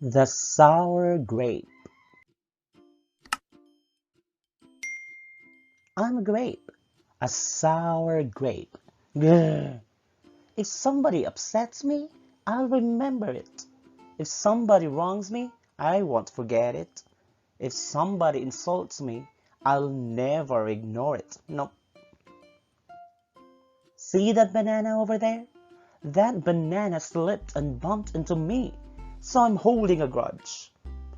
The sour grape. I'm a grape. A sour grape. Grr. If somebody upsets me, I'll remember it. If somebody wrongs me, I won't forget it. If somebody insults me, I'll never ignore it. No. See that banana over there? That banana slipped and bumped into me, so I'm holding a grudge.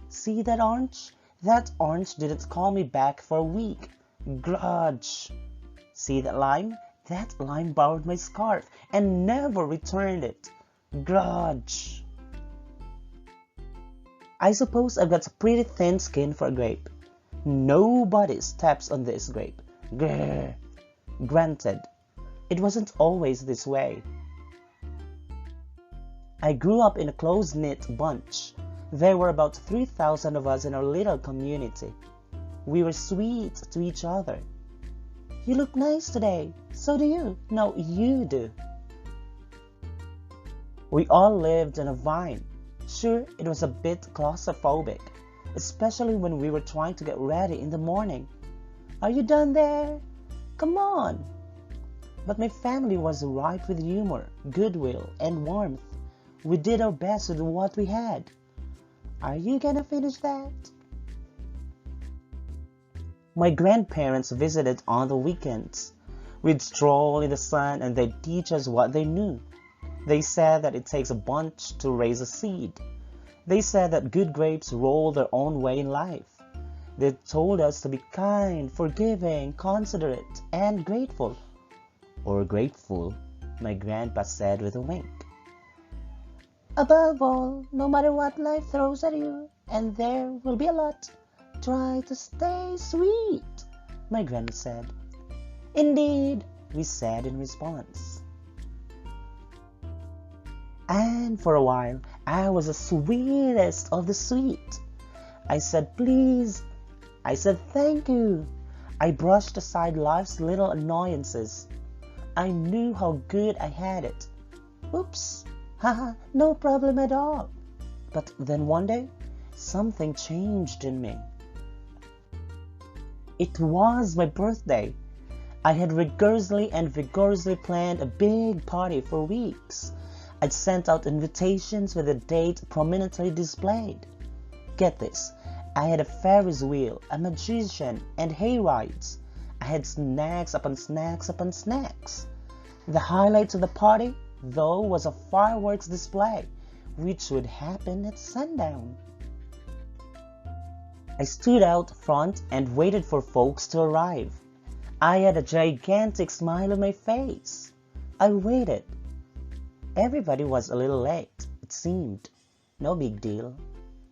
See that orange? That orange didn't call me back for a week. Grudge. See that lime? That lime borrowed my scarf and never returned it. Grudge. I suppose I've got a pretty thin skin for a grape. Nobody steps on this grape. Grr. Granted, it wasn't always this way. I grew up in a close-knit bunch. There were about 3,000 of us in our little community. We were sweet to each other. You look nice today. So do you. No, you do. We all lived in a vine. Sure, it was a bit claustrophobic, especially when we were trying to get ready in the morning. Are you done there? Come on. But my family was ripe with humor, goodwill, and warmth. We did our best with what we had. Are you gonna finish that? My grandparents visited on the weekends. We'd stroll in the sun and they'd teach us what they knew. They said that it takes a bunch to raise a seed. They said that good grapes roll their own way in life. They told us to be kind, forgiving, considerate, and grateful. Or grateful, my grandpa said with a wink. Above all, no matter what life throws at you, and there will be a lot, try to stay sweet, my grandma said. Indeed, we said in response. And for a while, I was the sweetest of the sweet. I said please. I said thank you. I brushed aside life's little annoyances. I knew how good I had it. Oops, haha, no problem at all. But then one day, something changed in me. It was my birthday. I had vigorously planned a big party for weeks. I'd sent out invitations with the date prominently displayed. Get this, I had a Ferris wheel, a magician, and hay rides. I had snacks upon snacks upon snacks. The highlight of the party, though, was a fireworks display, which would happen at sundown. I stood out front and waited for folks to arrive. I had a gigantic smile on my face. I waited. Everybody was a little late, it seemed. No big deal.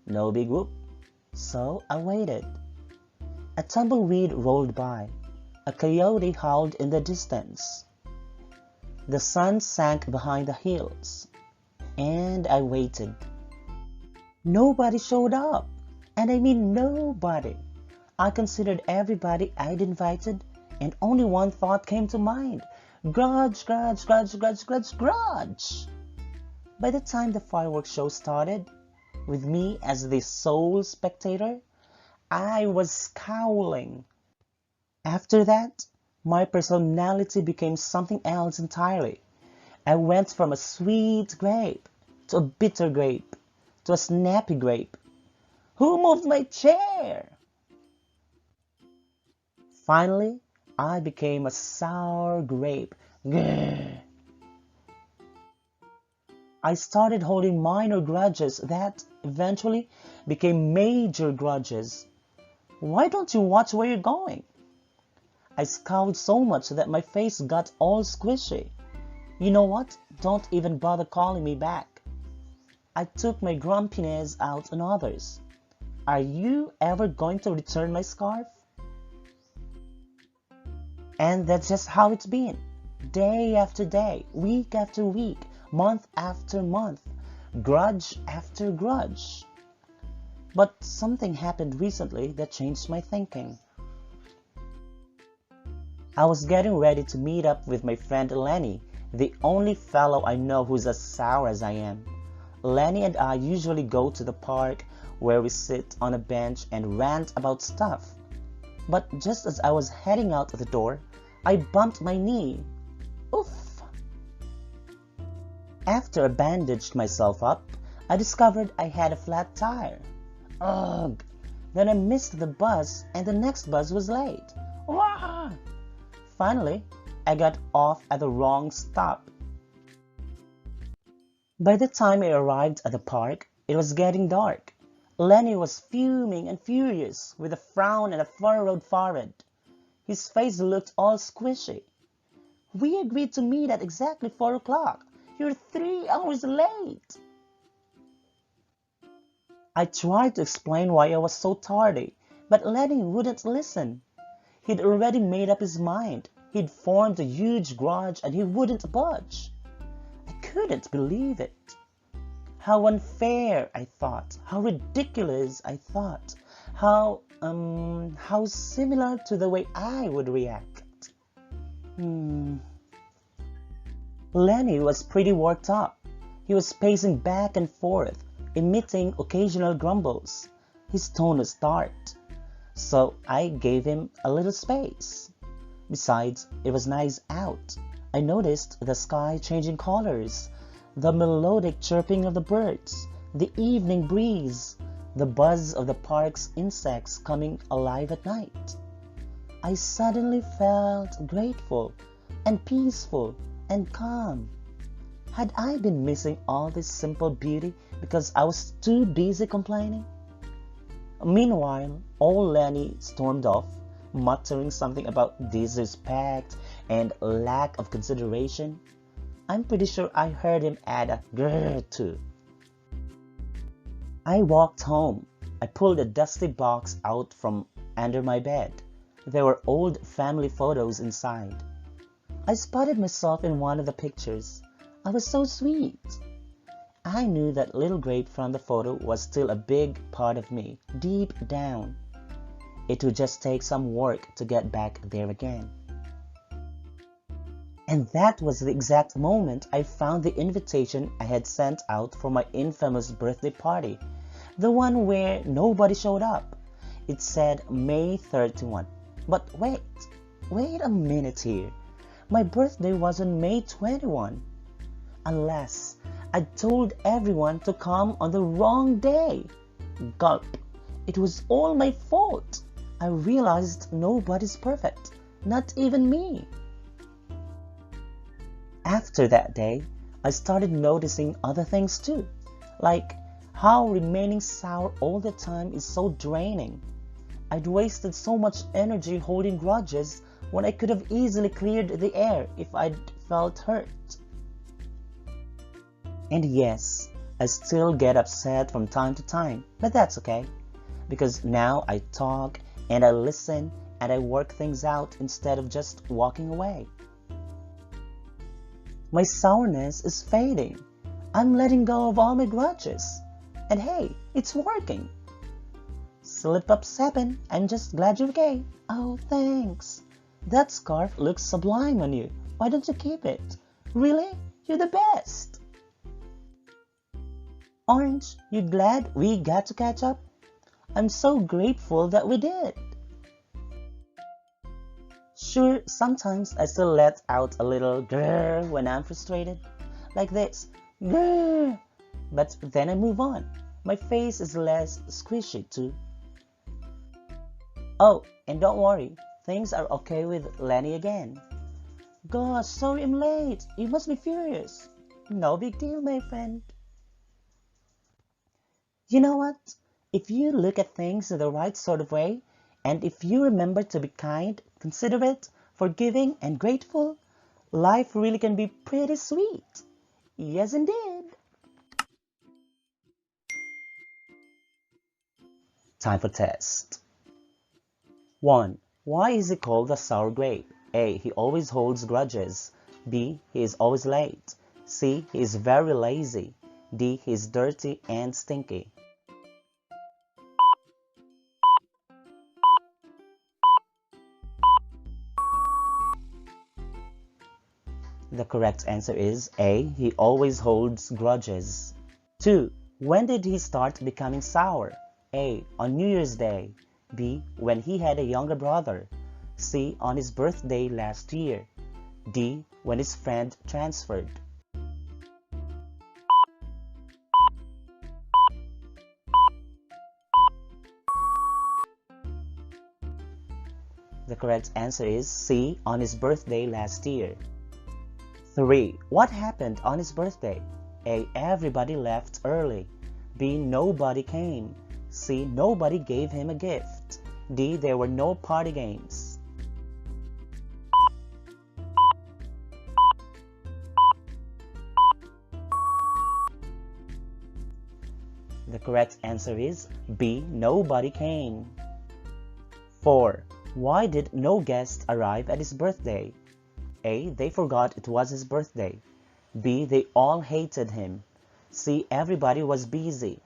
No big whoop. So I waited. A tumbleweed rolled by. A coyote howled in the distance. The sun sank behind the hills. And I waited. Nobody showed up. And I mean nobody. I considered everybody I'd invited, and only one thought came to mind. Grudge, grudge, grudge, grudge, grudge, grudge. By the time the fireworks show started, with me as the sole spectator, I was scowling. After that, my personality became something else entirely. I went from a sweet grape to a bitter grape to a snappy grape. Who moved my chair? Finally, I became a sour grape. Grr. I started holding minor grudges that eventually became major grudges. Why don't you watch where you're going? I scowled so much that my face got all squishy. You know what? Don't even bother calling me back. I took my grumpiness out on others. Are you ever going to return my scarf? And that's just how it's been. Day after day, week after week, month after month, grudge after grudge. But something happened recently that changed my thinking. I was getting ready to meet up with my friend Lenny, the only fellow I know who's as sour as I am. Lenny and I usually go to the park where we sit on a bench and rant about stuff. But just as I was heading out the door, I bumped my knee. Oof! After I bandaged myself up, I discovered I had a flat tire. Ugh! Then I missed the bus and the next bus was late. Wah! Finally, I got off at the wrong stop. By the time I arrived at the park, it was getting dark. Lenny was fuming and furious, with a frown and a furrowed forehead. His face looked all squishy. "We agreed to meet at exactly 4 o'clock. You're 3 hours late." I tried to explain why I was so tardy, but Lenny wouldn't listen. He'd already made up his mind. He'd formed a huge grudge and he wouldn't budge. I couldn't believe it. How unfair, I thought. How ridiculous, I thought. How similar to the way I would react. Lenny was pretty worked up. He was pacing back and forth, emitting occasional grumbles. His tone was tart, so I gave him a little space. Besides, it was nice out. I noticed the sky changing colors, the melodic chirping of the birds, the evening breeze, the buzz of the park's insects coming alive at night. I suddenly felt grateful and peaceful and calm. Had I been missing all this simple beauty because I was too busy complaining? Meanwhile, old Lenny stormed off, muttering something about disrespect and lack of consideration. I'm pretty sure I heard him add a grrr too. I walked home. I pulled a dusty box out from under my bed. There were old family photos inside. I spotted myself in one of the pictures. I was so sweet. I knew that little Grape from the photo was still a big part of me, deep down. It would just take some work to get back there again. And that was the exact moment I found the invitation I had sent out for my infamous birthday party, the one where nobody showed up. It said May 31. But wait a minute here. My birthday was on May 21. Alas, I told everyone to come on the wrong day. Gulp. It was all my fault. I realized nobody's perfect, not even me. After that day, I started noticing other things too, like how remaining sour all the time is so draining. I'd wasted so much energy holding grudges when I could have easily cleared the air if I'd felt hurt. And yes, I still get upset from time to time, but that's okay, because now I talk and I listen and I work things out instead of just walking away. My sourness is fading. I'm letting go of all my grudges. And hey, it's working. Slip up 7, I'm just glad you're okay. Oh, thanks. That scarf looks sublime on you. Why don't you keep it? Really? You're the best. Orange, you glad we got to catch up? I'm so grateful that we did. Sure, sometimes I still let out a little grrr when I'm frustrated. Like this, grrr. But then I move on. My face is less squishy too. Oh, and don't worry, things are okay with Lenny again. Gosh, sorry I'm late. You must be furious. No big deal, my friend. You know what? If you look at things in the right sort of way, and if you remember to be kind, considerate, forgiving, and grateful, life really can be pretty sweet. Yes, indeed. Time for test. 1. Why is he called the sour grape? A. He always holds grudges. B. He is always late. C. He is very lazy. D. He is dirty and stinky. The correct answer is A. He always holds grudges. 2. When did he start becoming sour? A. On New Year's Day. B. When he had a younger brother. C. On his birthday last year. D. When his friend transferred. The correct answer is C. On his birthday last year. 3. What happened on his birthday? A. Everybody left early. B. Nobody came. C. Nobody gave him a gift. D. There were no party games. The correct answer is B. Nobody came. 4. Why did no guests arrive at his birthday? A. They forgot it was his birthday. B. They all hated him. C. Everybody was busy.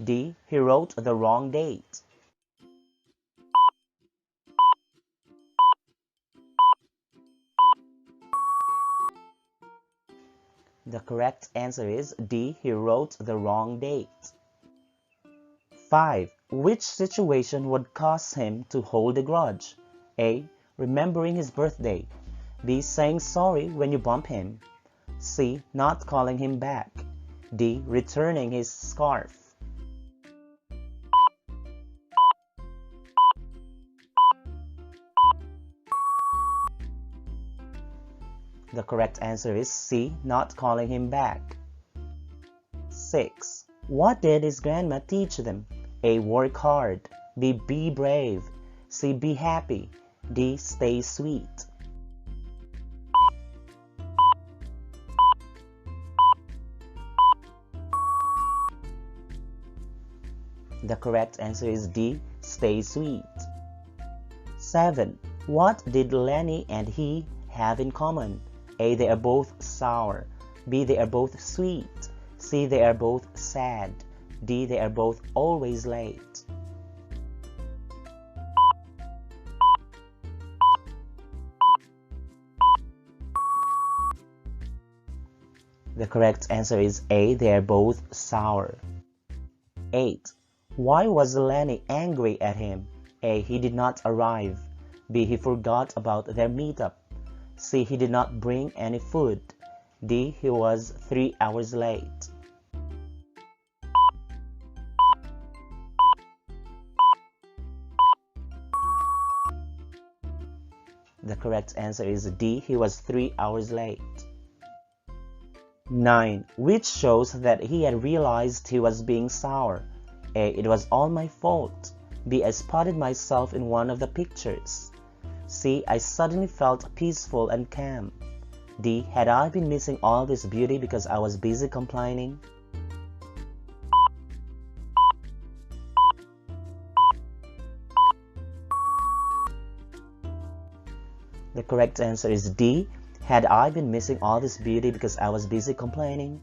D. He wrote the wrong date. The correct answer is D. He wrote the wrong date. 5. Which situation would cause him to hold a grudge? A. Remembering his birthday. B. Saying sorry when you bump him. C. Not calling him back. D. Returning his scarf. The correct answer is C. Not calling him back. 6. What did his grandma teach them? A. Work hard. B. Be brave. C. Be happy. D. Stay sweet. The correct answer is D. Stay sweet. 7. What did Lenny and he have in common? A. They are both sour. B. They are both sweet. C. They are both sad. D. They are both always late. The correct answer is A. They are both sour. 8. Why was Lenny angry at him? A. He did not arrive. B. He forgot about their meetup. C. He did not bring any food. D. He was 3 hours late. The correct answer is D. He was 3 hours late. 9. Which shows that he had realized he was being sour? A. It was all my fault. B. I spotted myself in one of the pictures. C. I suddenly felt peaceful and calm. D. Had I been missing all this beauty because I was busy complaining? The correct answer is D. Had I been missing all this beauty because I was busy complaining?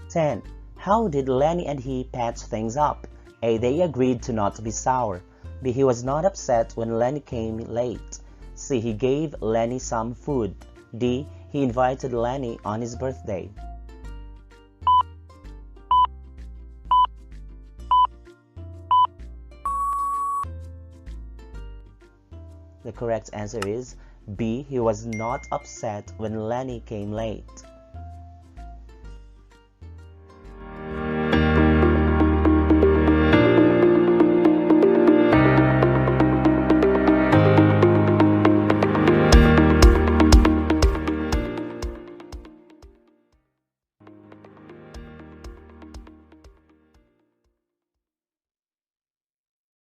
10. How did Lenny and he patch things up? A. They agreed to not be sour. B. He was not upset when Lenny came late. C. He gave Lenny some food. D. He invited Lenny on his birthday. The correct answer is B. He was not upset when Lenny came late.